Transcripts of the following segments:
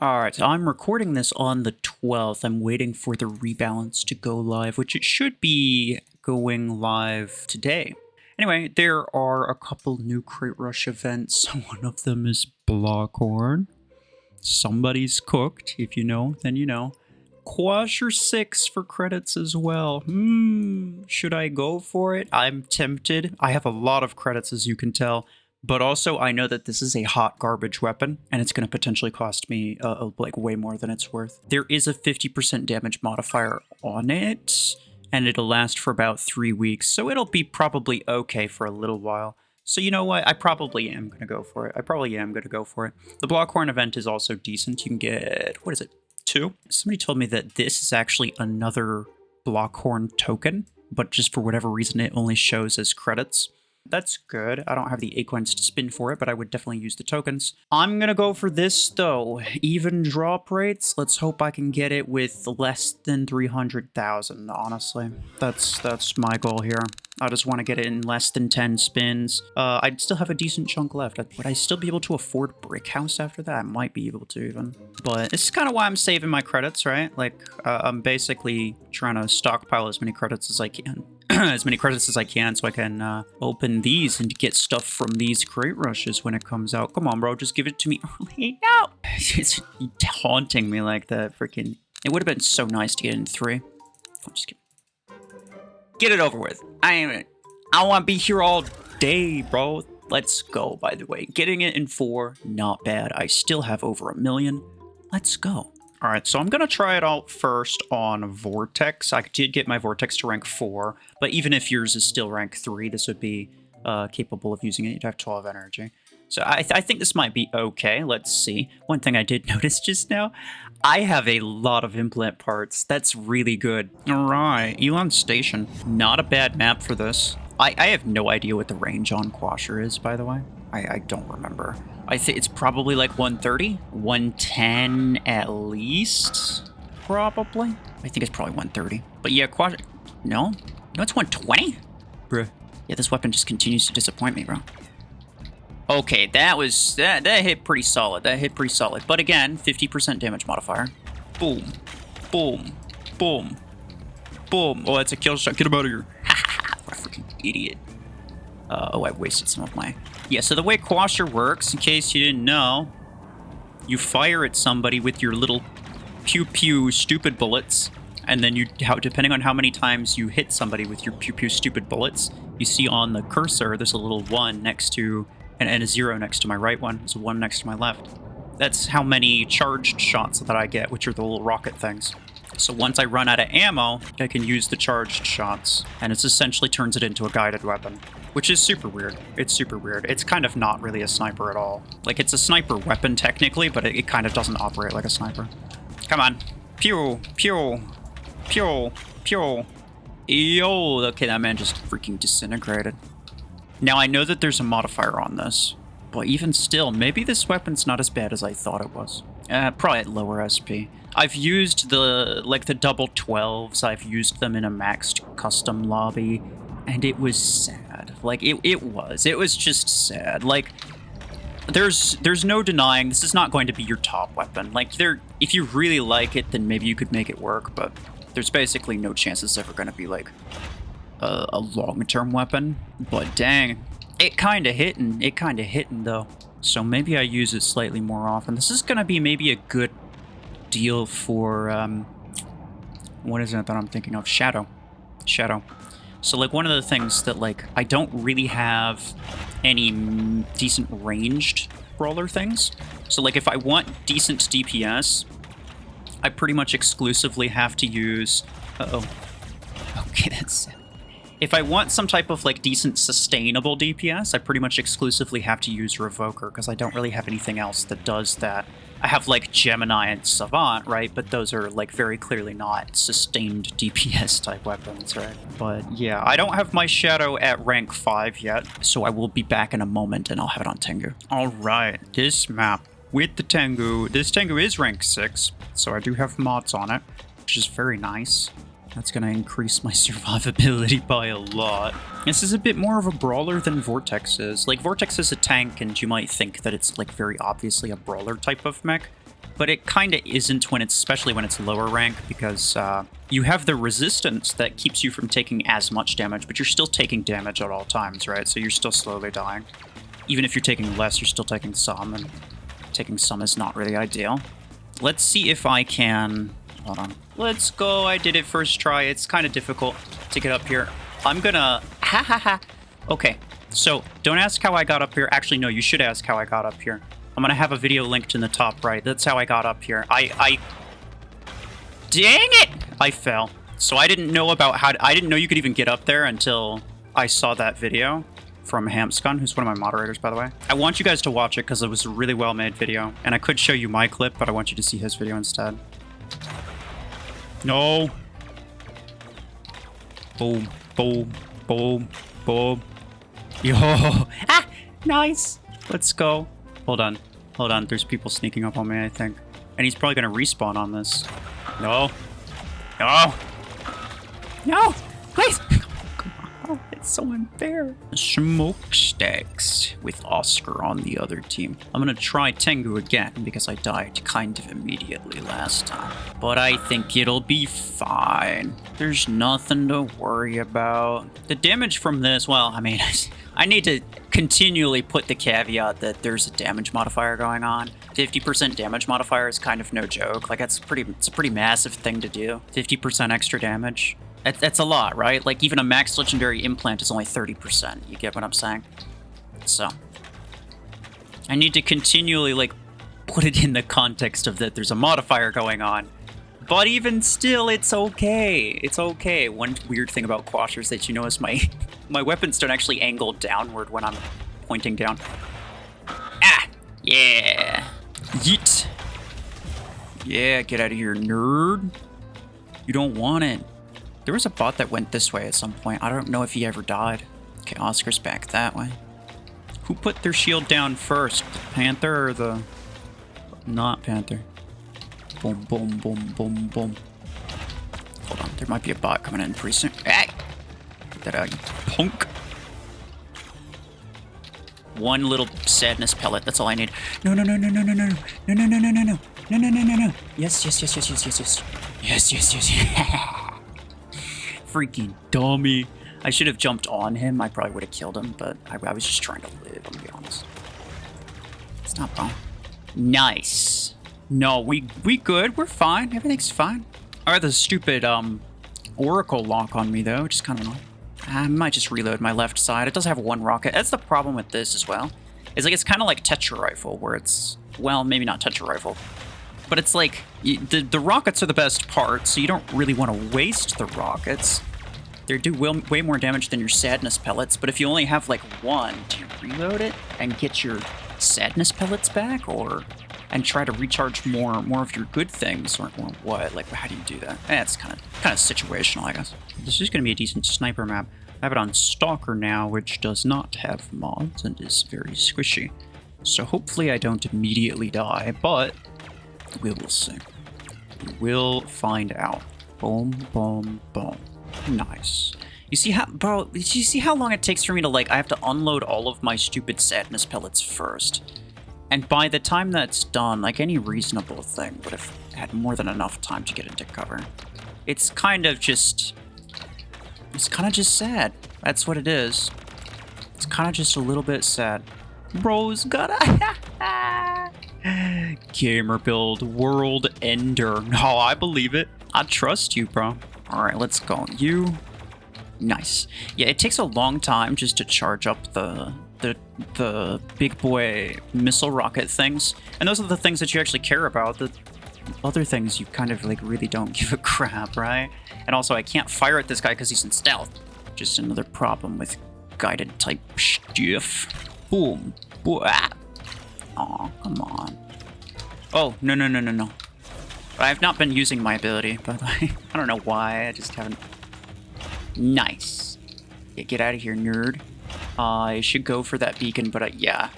Alright, so I'm recording this on the 12th. I'm waiting for the rebalance to go live, which it should be going live today. Anyway, there are a couple new Crate Rush events. One of them is Blockhorn. Somebody's cooked. If you know, then you know. QUASHER 6 for credits as well. Should I go for it? I'm tempted. I have a lot of credits, as you can tell. But also, I know that this is a hot garbage weapon, and it's going to potentially cost me like way more than it's worth. There is a 50% damage modifier on it, and it'll last for about 3 weeks, so it'll be probably okay for a little while. So you know what? I probably am going to go for it. The Blockhorn event is also decent. You can get, what is it, 2? Somebody told me that this is actually another Blockhorn token, but just for whatever reason, it only shows as credits. That's good. I don't have the acorns to spin for it, but I would definitely use the tokens. I'm gonna go for this, though. Even drop rates. Let's hope I can get it with less than 300,000, honestly. That's my goal here. I just want to get it in less than 10 spins. I'd still have a decent chunk left. Would I still be able to afford Brick House after that? I might be able to, even. But this is kind of why I'm saving my credits, right? Like, I'm basically trying to stockpile as many credits as I can. As many credits as I can so I can open these and get stuff from these Crate Rushes when it comes out. Come on, bro, just give it to me early. No! It's taunting me like that, freaking... It would have been so nice to get in 3. I'm just kidding. Get it over with. I want to be here all day, bro. Let's go, by the way. Getting it in 4, not bad. I still have over 1 million. Let's go. All right, so I'm going to try it out first on Vortex. I did get my Vortex to rank 4, but even if yours is still rank 3, this would be capable of using it. You'd have 12 energy. So I think this might be okay. Let's see. One thing I did notice just now, I have a lot of implant parts. That's really good. All right, Elon Station. Not a bad map for this. I have no idea what the range on QUASHER is, by the way. I don't remember. I think it's probably like 130, 110 at least, probably. I think it's probably 130. But yeah, QUASHER, no, it's 120? Bruh. Yeah, this weapon just continues to disappoint me, bro. Okay, that hit pretty solid. But again, 50% damage modifier. Boom, boom, boom, boom. Oh, that's a kill shot. Get him out of here. What a freaking idiot. Oh, I wasted some of my... Yeah, so the way QUASHER works, in case you didn't know, you fire at somebody with your little pew-pew stupid bullets, and then depending on how many times you hit somebody with your pew-pew stupid bullets, you see on the cursor, there's a little 1 next to... and a 0 next to my right one. There's a 1 next to my left. That's how many charged shots that I get, which are the little rocket things. So once I run out of ammo, I can use the charged shots, and it essentially turns it into a guided weapon, which is super weird. It's super weird. It's kind of not really a sniper at all. Like, it's a sniper weapon technically, but it kind of doesn't operate like a sniper. Come on. Pew, pew, pew, pew. Yo, okay, that man just freaking disintegrated. Now, I know that there's a modifier on this, but even still, maybe this weapon's not as bad as I thought it was. Probably at lower SP. I've used the double 12s, I've used them in a maxed custom lobby, and it was sad. Like, it was just sad. Like, there's no denying this is not going to be your top weapon. Like, if you really like it, then maybe you could make it work, but there's basically no chance it's ever going to be, like, a long-term weapon. But dang, it kind of hitting though. So maybe I use it slightly more often. This is gonna be maybe a good deal for what is it that I'm thinking of? Shadow. So like one of the things that like I don't really have any decent ranged brawler things. So like if I want decent DPS, I pretty much exclusively have to use okay, that's... If I want some type of, like, decent, sustainable DPS, I pretty much exclusively have to use Revoker, because I don't really have anything else that does that. I have, like, Gemini and Savant, right? But those are, like, very clearly not sustained DPS-type weapons, right? But, yeah, I don't have my Shadow at rank 5 yet, so I will be back in a moment, and I'll have it on Tengu. Alright, this map with the Tengu. This Tengu is rank 6, so I do have mods on it, which is very nice. That's going to increase my survivability by a lot. This is a bit more of a brawler than Vortex is. Like, Vortex is a tank, and you might think that it's, like, very obviously a brawler type of mech. but it kind of isn't when it's, especially when it's lower rank, because you have the resistance that keeps you from taking as much damage, but you're still taking damage at all times, right? So you're still slowly dying. Even if you're taking less, you're still taking some, and taking some is not really ideal. Let's see if I can... Hold on. Let's go. I did it first try. It's kind of difficult to get up here. I'm gonna... Ha ha ha. Okay, so don't ask how I got up here. Actually, no, you should ask how I got up here. I'm gonna have a video linked in the top right. That's how I got up here. Dang it! I fell. So I didn't know about how... I didn't know you could even get up there until I saw that video from Hamscon, who's one of my moderators, by the way. I want you guys to watch it because it was a really well-made video. And I could show you my clip, but I want you to see his video instead. No. Boom, boom, boom, boom. Yo. Ah, nice. Let's go. Hold on. Hold on. There's people sneaking up on me, I think. And he's probably going to respawn on this. No. No. No. Please. Oh, it's so unfair. Smokestacks with Oscar on the other team. I'm gonna try Tengu again because I died kind of immediately last time. But I think it'll be fine. There's nothing to worry about. The damage from this, well, I mean, I need to continually put the caveat that there's a damage modifier going on. 50% damage modifier is kind of no joke. Like, it's a pretty massive thing to do. 50% extra damage. That's a lot, right? Like, even a max legendary implant is only 30%. You get what I'm saying? So, I need to continually, like, put it in the context of that there's a modifier going on. But even still, it's okay. It's okay. One weird thing about QUASHER is that you notice my weapons don't actually angle downward when I'm pointing down. Ah! Yeah! Yeet! Yeah, get out of here, nerd. You don't want it. There was a bot that went this way at some point. I don't know if he ever died. Okay, Oscar's back that way. Who put their shield down first? The Panther or the... Not Panther? Boom, boom, boom, boom, boom. Hold on, there might be a bot coming in pretty soon. Hey! Get that out, you punk. One little sadness pellet, that's all I need. No, no, no, no, no, no, no, no, no, no, no, no, no, no, no, no, no, no. Yes, yes, yes, yes, yes, yes, yes. Yes, yes, yes, yes. Freaking dummy. I should have jumped on him. I probably would have killed him, but I was just trying to live, I'm gonna be honest. It's not wrong. Nice. No, we good. We're fine. Everything's fine. I have the stupid Oracle lock on me, though, which is kind of annoying. I might just reload my left side. It does have one rocket. That's the problem with this as well. It's like, it's kind of like Tetra Rifle, where it's, well, maybe not Tetra Rifle, but it's like, the rockets are the best part, so you don't really want to waste the rockets. They do way more damage than your sadness pellets, but if you only have like one, do you reload it and get your sadness pellets back, or and try to recharge more of your good things, or what? Like, how do you do that? It's kind of situational, I guess. This is going to be a decent sniper map. I have it on Stalker now, which does not have mods and is very squishy. So hopefully I don't immediately die, but we will see. We will find out. Boom, boom, boom. Nice. You see how, bro, did you see how long it takes for me to, like, I have to unload all of my stupid sadness pellets first? And by the time that's done, like, any reasonable thing would have had more than enough time to get into cover. It's kind of just sad. That's what it is. It's kind of just a little bit sad. Bro's got a gamer build world ender. No, I believe it. I trust you, bro. All right, let's go. You. Nice. Yeah, it takes a long time just to charge up the big boy missile rocket things. And those are the things that you actually care about. The other things you kind of, like, really don't give a crap, right? And also, I can't fire at this guy because he's in stealth. Just another problem with guided type stuff. Boom. Boom. Ah. Aw, come on. Oh, no, no, no, no, no. I have not been using my ability, by the way. I don't know why, I just haven't. Nice. Yeah, get out of here, nerd. I should go for that beacon, but yeah.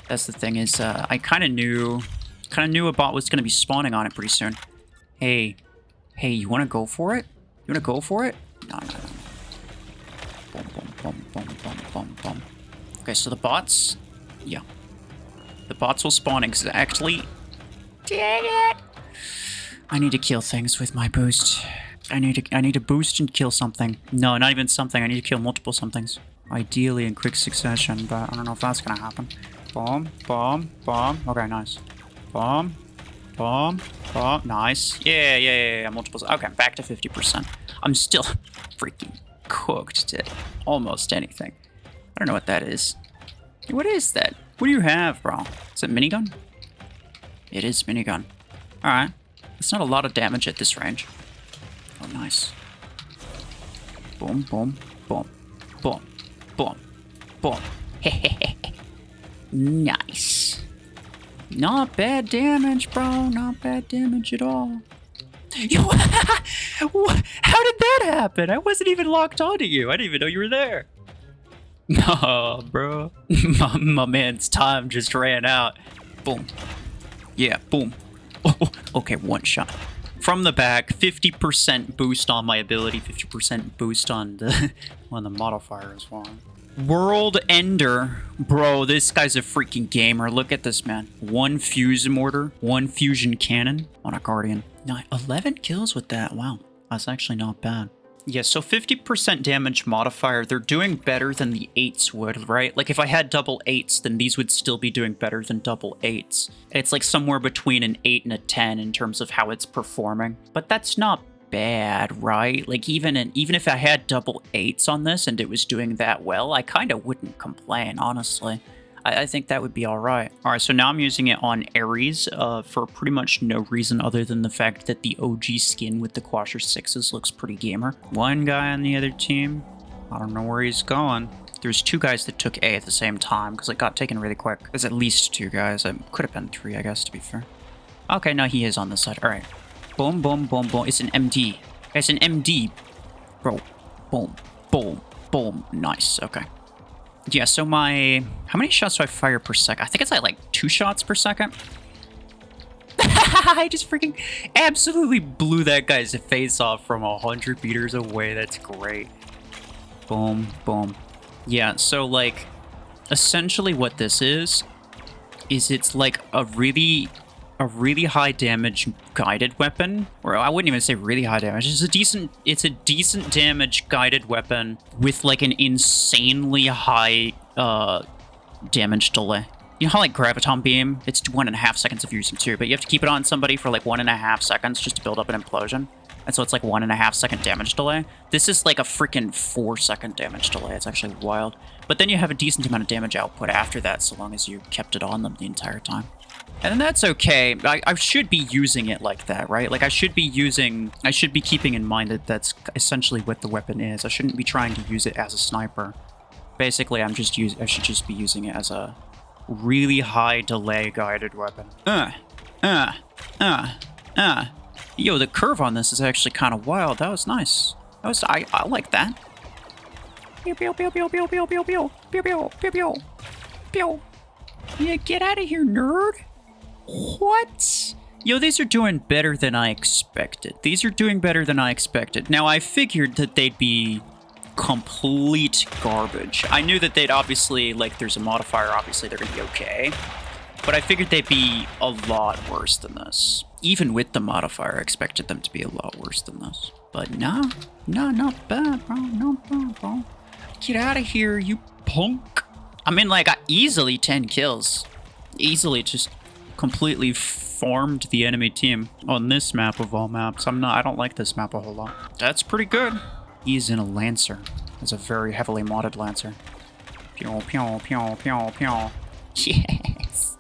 That's the thing is, I kind of knew a bot was going to be spawning on it pretty soon. Hey. Hey, you want to go for it? You want to go for it? No, no, no. Boom, boom, boom, boom, boom, boom, boom. Okay, so the bots... Yeah. The bots will spawn exactly Dang it! I need to kill things with my boost. I need to boost and kill something. No, not even something. I need to kill multiple somethings. Ideally in quick succession, but I don't know if that's gonna happen. Boom, boom, boom. Okay, nice. Boom, boom, boom. Nice. Yeah. Multiples. Okay, back to 50%. I'm still freaking cooked to almost anything. I don't know what that is. What is that? What do you have, bro? Is it minigun? It is minigun. Alright. It's not a lot of damage at this range. Oh, nice. Boom, boom, boom, boom, boom, boom. Nice. Not bad damage, bro. Not bad damage at all. How did that happen? I wasn't even locked onto you. I didn't even know you were there. No, bro. My man's time just ran out. Boom. Yeah, boom. Oh, okay, one shot. From the back, 50% boost on my ability, 50% boost on the modifier as well. World Ender. Bro, this guy's a freaking gamer. Look at this, man. 1 fuse mortar, 1 fusion cannon on a Guardian. Now, 11 kills with that. Wow, that's actually not bad. Yeah, so 50% damage modifier, they're doing better than the 8s would, right? Like, if I had double 8s, then these would still be doing better than double 8s. It's like somewhere between an 8 and a 10 in terms of how it's performing. But that's not bad, right? Like, even if I had double 8s on this and it was doing that well, I kind of wouldn't complain, honestly. I think that would be all right. All right, so now I'm using it on Ares for pretty much no reason other than the fact that the OG skin with the QUASHER 6s looks pretty gamer. One guy on the other team, I don't know where he's going. There's 2 guys that took A at the same time because it got taken really quick. There's at least 2 guys. It could have been 3, I guess, to be fair. Okay, no, he is on this side. All right. Boom, boom, boom, boom. It's an MD. It's an MD. Bro. Boom, boom, boom. Nice. Okay. Yeah, so how many shots do I fire per second? I think it's like 2 shots per second. I just freaking absolutely blew that guy's face off from 100 meters away. That's great. Boom, boom. Yeah, so like, essentially what this is it's like a really high damage guided weapon, or I wouldn't even say really high damage. It's a decent damage guided weapon with like an insanely high damage delay. You know how like Graviton Beam, it's 1.5 seconds of using too, but you have to keep it on somebody for like 1.5 seconds just to build up an implosion. And so it's like 1.5 second damage delay. This is like a freaking 4-second damage delay. It's actually wild. But then you have a decent amount of damage output after that, so long as you kept it on them the entire time. And that's okay. I should be using it like that, right? Like I should be keeping in mind that that's essentially what the weapon is. I shouldn't be trying to use it as a sniper. Basically, I should just be using it as a really high delay guided weapon. Yo, the curve on this is actually kind of wild. That was nice. I like that. Pew pew pew pew pew pew pew pew pew pew pew pew pew. Yeah, get out of here, nerd. What? Yo, these are doing better than I expected. These are doing better than I expected. Now, I figured that they'd be complete garbage. I knew that they'd obviously, like, there's a modifier, obviously they're gonna be okay. But I figured they'd be a lot worse than this. Even with the modifier, I expected them to be a lot worse than this. But no, not bad, bro. Not bad, bro. Get out of here, you punk. I mean, like, easily 10 kills. Easily just completely farmed the enemy team on this map of all maps. I don't like this map a whole lot. That's pretty good. He's in a Lancer. It's a very heavily modded Lancer. Pew, pew, pew, pew, pew. Yes.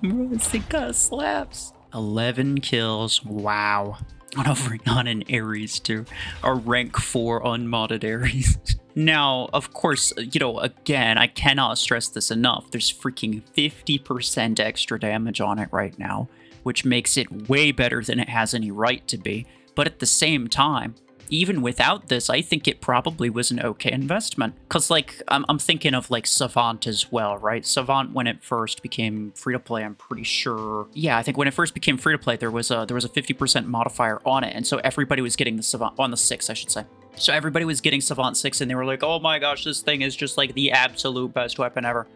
This thing kinda slaps. 11 kills. Wow. On an Ares too. A rank 4 unmodded Ares. Now, of course, you know, again, I cannot stress this enough. There's freaking 50% extra damage on it right now, which makes it way better than it has any right to be. But at the same time, even without this, I think it probably was an okay investment. Because, like, I'm thinking of, like, Savant as well, right? Savant, when it first became free-to-play, I'm pretty sure... Yeah, I think when it first became free-to-play, there was a 50% modifier on it, and so everybody was getting the Savant... On the 6, I should say. So everybody was getting Savant 6, and they were like, oh my gosh, this thing is just, like, the absolute best weapon ever.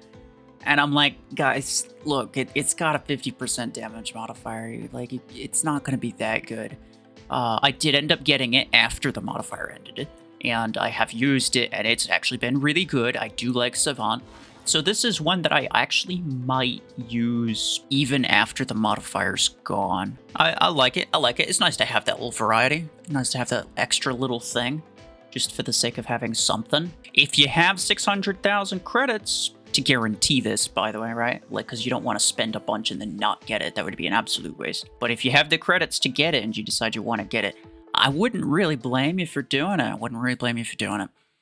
And I'm like, guys, look, it's got a 50% damage modifier. Like, it's not going to be that good. I did end up getting it after the modifier ended, and I have used it, and it's actually been really good. I do like Savant. So this is one that I actually might use even after the modifier's gone. I like it. I like it. It's nice to have that little variety. Nice to have that extra little thing, just for the sake of having something. If you have 600,000 credits, to guarantee this, by the way, right? Like, because you don't want to spend a bunch and then not get it. That would be an absolute waste. But if you have the credits to get it and you decide you want to get it, I wouldn't really blame you for doing it. I wouldn't really blame you for doing it.